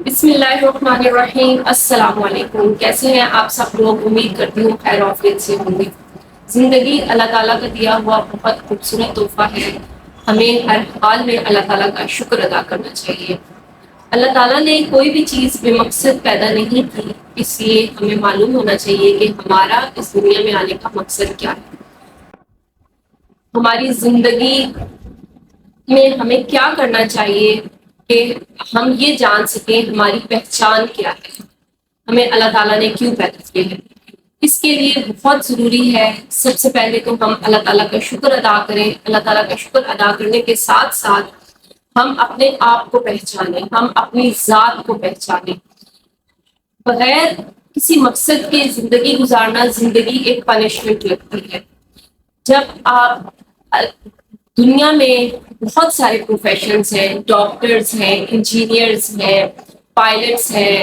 بسم اللہ الرحمن الرحیم، السلام علیکم۔ کیسے ہیں آپ سب لوگ؟ امید کرتی ہوں خیر وعافیت سے ہوں گے۔ زندگی اللہ تعالیٰ کا دیا ہوا بہت خوبصورت تحفہ ہے۔ ہمیں ہر حال میں اللہ تعالیٰ کا شکر ادا کرنا چاہیے۔ اللہ تعالیٰ نے کوئی بھی چیز بے مقصد پیدا نہیں کی، اس لیے ہمیں معلوم ہونا چاہیے کہ ہمارا اس دنیا میں آنے کا مقصد کیا ہے۔ ہماری زندگی میں ہمیں کیا کرنا چاہیے کہ ہم یہ جان سکیں ہماری پہچان کیا ہے، ہمیں اللہ تعالیٰ نے کیوں پیدا کیا ہے۔ اس کے لیے بہت ضروری ہے سب سے پہلے تو ہم اللہ تعالیٰ کا شکر ادا کریں۔ اللہ تعالیٰ کا شکر ادا کرنے کے ساتھ ساتھ ہم اپنے آپ کو پہچانیں، ہم اپنی ذات کو پہچانیں۔ بغیر کسی مقصد کے زندگی گزارنا زندگی ایک پنشمنٹ لگتی ہے۔ جب آپ دنیا میں بہت سارے پروفیشنز ہیں، ڈاکٹرز ہیں، انجینئرز ہیں، پائلٹس ہیں،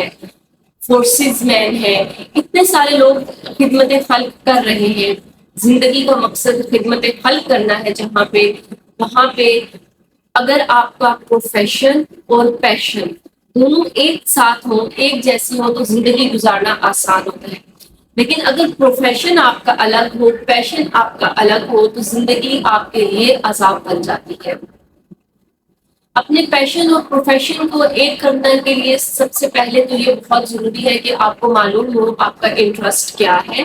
فورسز مین ہیں، اتنے سارے لوگ خدمت خلق کر رہے ہیں۔ زندگی کا مقصد خدمت خلق کرنا ہے جہاں پہ، وہاں پہ اگر آپ کا پروفیشن اور پیشن دونوں ایک ساتھ ہوں، ایک جیسی ہوں، تو زندگی گزارنا آسان ہوتا ہے۔ لیکن اگر پروفیشن آپ کا الگ ہو، پیشن آپ کا الگ ہو، تو زندگی آپ کے لیے عذاب بن جاتی ہے۔ اپنے پیشن اور پروفیشن کو ایک کرنے کے لیے سب سے پہلے تو یہ بہت ضروری ہے کہ آپ کو معلوم ہو آپ کا انٹرسٹ کیا ہے،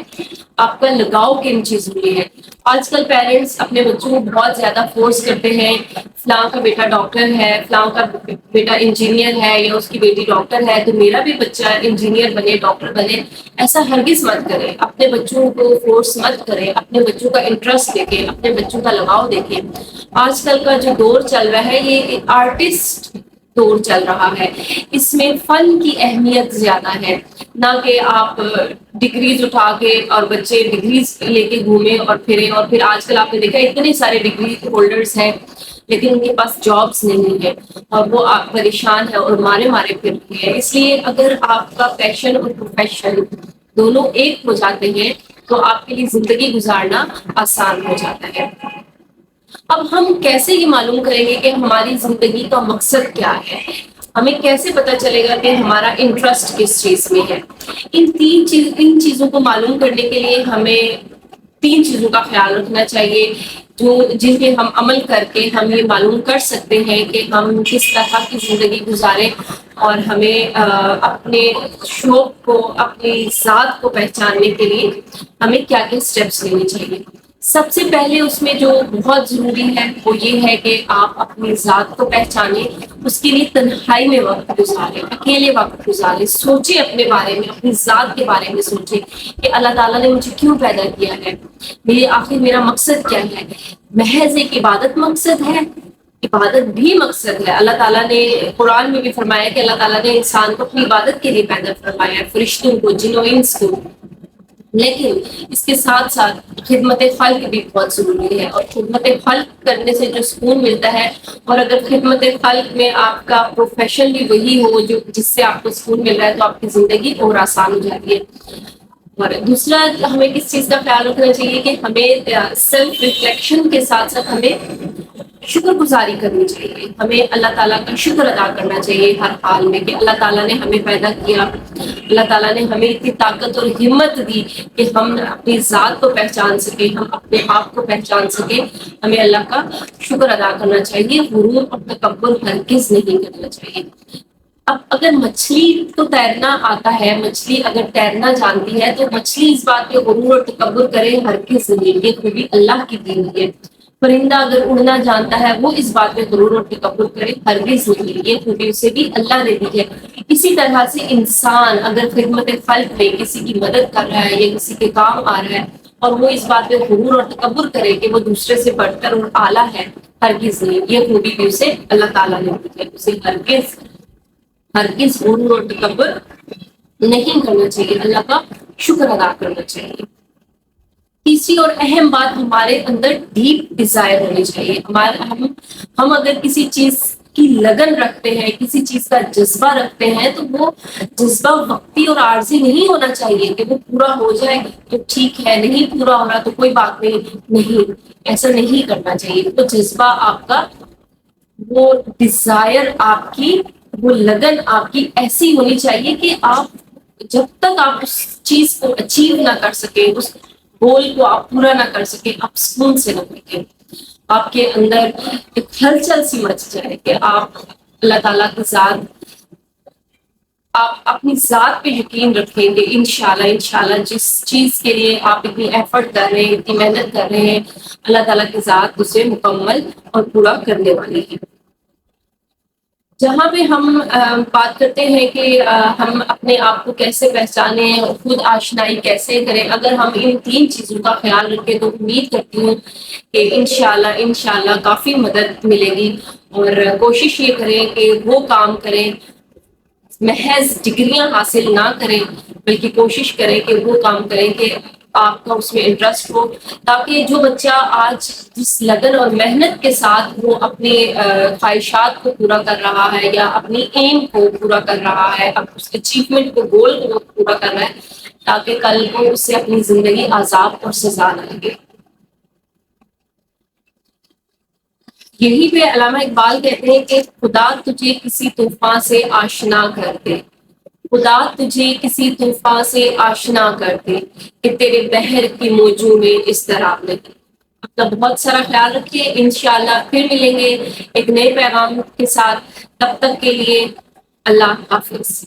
آپ کا لگاؤ کن چیزوں میں ہے۔ آج کل پیرنٹس اپنے بچوں کو بہت زیادہ فورس کرتے ہیں، فلاں کا بیٹا ڈاکٹر ہے، فلاں کا بیٹا انجینئر ہے، یا اس کی بیٹی ڈاکٹر ہے تو میرا بھی بچہ انجینئر بنے، ڈاکٹر بنے۔ ایسا ہرگز مت کریں، اپنے بچوں کو فورس مت کریں، اپنے بچوں کا انٹرسٹ دیکھیں، اپنے بچوں کا لگاؤ دیکھیں۔ آج کل کا جو دور چل رہا ہے یہ آرٹسٹ دور چل رہا ہے، اس میں فن کی اہمیت زیادہ ہے، نہ کہ آپ ڈگریز اٹھا کے اور بچے ڈگریز لے کے گھومیں اور پھریں، اور پھر آج کل آپ نے دیکھا اتنے سارے ڈگری ہولڈرز ہیں لیکن ان کے پاس جابس نہیں ہے اور وہ آپ پریشان ہے اور مارے مارے پھر رہے ہیں۔ اس لیے اگر آپ کا پیشن اور پروفیشن دونوں ایک ہو جاتے ہیں تو آپ کے لیے زندگی گزارنا آسان ہو جاتا ہے۔ اب ہم کیسے یہ معلوم کریں گے کہ ہماری زندگی کا مقصد کیا ہے؟ ہمیں کیسے پتہ چلے گا کہ ہمارا انٹرسٹ کس چیز میں ہے؟ ان چیزوں کو معلوم کرنے کے لیے ہمیں 3 چیزوں کا خیال رکھنا چاہیے، جن پہ ہم عمل کر کے ہم یہ معلوم کر سکتے ہیں کہ ہم کس طرح کی زندگی گزاریں، اور ہمیں اپنے شوق کو، اپنی ذات کو پہچاننے کے لیے ہمیں کیا کیا اسٹیپس لینے چاہیے۔ سب سے پہلے اس میں جو بہت ضروری ہے وہ یہ ہے کہ آپ اپنی ذات کو پہچانیں، اس کے لیے تنہائی میں وقت گزاریں، اکیلے وقت گزاریں، سوچیں اپنے بارے میں، اپنی ذات کے بارے میں سوچیں کہ اللہ تعالیٰ نے مجھے کیوں پیدا کیا ہے، آخر میرا مقصد کیا ہے۔ محض ایک عبادت مقصد ہے؟ عبادت بھی مقصد ہے۔ اللہ تعالیٰ نے قرآن میں بھی فرمایا کہ اللہ تعالیٰ نے انسان کو اپنی عبادت کے لیے پیدا فرمایا ہے، فرشتوں کو، جن و انس کو، لیکن اس کے ساتھ ساتھ خدمت خلق بھی بہت ضروری ہے، اور خدمت خلق کرنے سے جو سکون ملتا ہے، اور اگر خدمت خلق میں آپ کا پروفیشن بھی وہی ہو جو جس سے آپ کو سکون مل رہا ہے، تو آپ کی زندگی اور آسان ہو جاتی ہے۔ اور دوسرا ہمیں کس چیز کا خیال رکھنا چاہیے کہ ہمیں سیلف ریفلیکشن کے ساتھ ساتھ ہمیں شکر گزاری کرنی چاہیے، ہمیں اللہ تعالیٰ کا شکر ادا کرنا چاہیے ہر حال میں کہ اللہ تعالیٰ نے ہمیں پیدا کیا، اللہ تعالیٰ نے ہمیں اتنی طاقت اور ہمت دی کہ ہم اپنی ذات کو پہچان سکیں، ہم اپنے آپ کو پہچان سکیں۔ ہمیں اللہ کا شکر ادا کرنا چاہیے، غرور اور تکبر ہرگز نہیں کرنا چاہیے۔ اب اگر مچھلی کو تیرنا آتا ہے، مچھلی اگر تیرنا جانتی ہے، تو مچھلی اس بات پہ غرور اور تکبر کرے ہرگز نہیں، یہ خوبی اللہ کی دی ہوئی ہے۔ پرندہ اگر اڑنا جانتا ہے وہ اس بات پہ غرور اور تکبر کرے ہرگز نہیں، یہ خوبی اسے بھی اللہ نے دی ہے۔ اسی طرح سے انسان اگر خدمت خلق میں کسی کی مدد کر رہا ہے یا کسی کے کام آ رہا ہے اور وہ اس بات پہ غرور اور تکبر کرے کہ وہ دوسرے سے بڑھ کر اور اعلیٰ ہے، ہرگز نہیں، یہ خوبی بھی اسے اللہ تعالیٰ نے دی ہے۔ اسے ہرگز غرور اور تکبر نہیں کرنا چاہیے، اللہ کا شکر ادا کرنا چاہیے۔ تیسری اور اہم بات، ہمارے اندر ڈیپ ڈیزائر ہونی چاہیے۔ ہم اگر کسی چیز کی لگن رکھتے ہیں، کسی چیز کا جذبہ رکھتے ہیں، تو وہ جذبہ وقتی اور عارضی نہیں ہونا چاہیے کہ وہ پورا ہو جائے تو ٹھیک ہے، نہیں پورا ہو رہا تو کوئی بات نہیں، ایسا نہیں کرنا چاہیے۔ تو جذبہ آپ کا، وہ ڈیزائر آپ کی وہ لگن آپ کی ایسی ہونی چاہیے کہ آپ جب تک آپ اس چیز کو اچیو نہ کر سکیں، اس گول کو آپ پورا نہ کر سکیں، آپ سکون سے نہ بیٹھیں، آپ کے اندر ایک ہلچل سی مچ جائے کہ آپ اللہ تعالیٰ کی ذات، آپ اپنی ذات پہ یقین رکھیں گے انشاءاللہ جس چیز کے لیے آپ اتنی ایفرٹ کر رہے ہیں، اتنی محنت کر رہے ہیں، اللہ تعالیٰ کی ذات اسے مکمل اور پورا کرنے والی ہے۔ جہاں پہ ہم بات کرتے ہیں کہ ہم اپنے آپ کو کیسے پہچانیں اور خود آشنائی کیسے کریں، اگر ہم ان 3 چیزوں کا خیال رکھیں تو امید کرتی ہوں کہ انشاءاللہ کافی مدد ملے گی۔ اور کوشش یہ کریں کہ وہ کام کریں، محض ڈگریاں حاصل نہ کریں، بلکہ کوشش کریں کہ وہ کام کریں کہ آپ کا اس میں انٹرسٹ ہو، تاکہ جو بچہ آج جس لگن اور محنت کے ساتھ وہ اپنے خواہشات کو پورا کر رہا ہے یا اپنی ایم کو پورا کر رہا ہے، اس اچیومنٹ کو، گول کو پورا کر رہا ہے، تاکہ کل کو اس سے اپنی زندگی عذاب اور سزا نہ لگے۔ یہی پہ علامہ اقبال کہتے ہیں کہ خدا تجھے کسی طوفان سے آشنا کر دے، خدا تجھے کسی طوفان سے آشنا کر دے کہ تیرے بحر کی موجوں میں اضطراب نہیں۔ اپنا بہت سارا خیال رکھیے، انشاءاللہ پھر ملیں گے ایک نئے پیغام کے ساتھ، تب تک کے لیے اللہ حافظ۔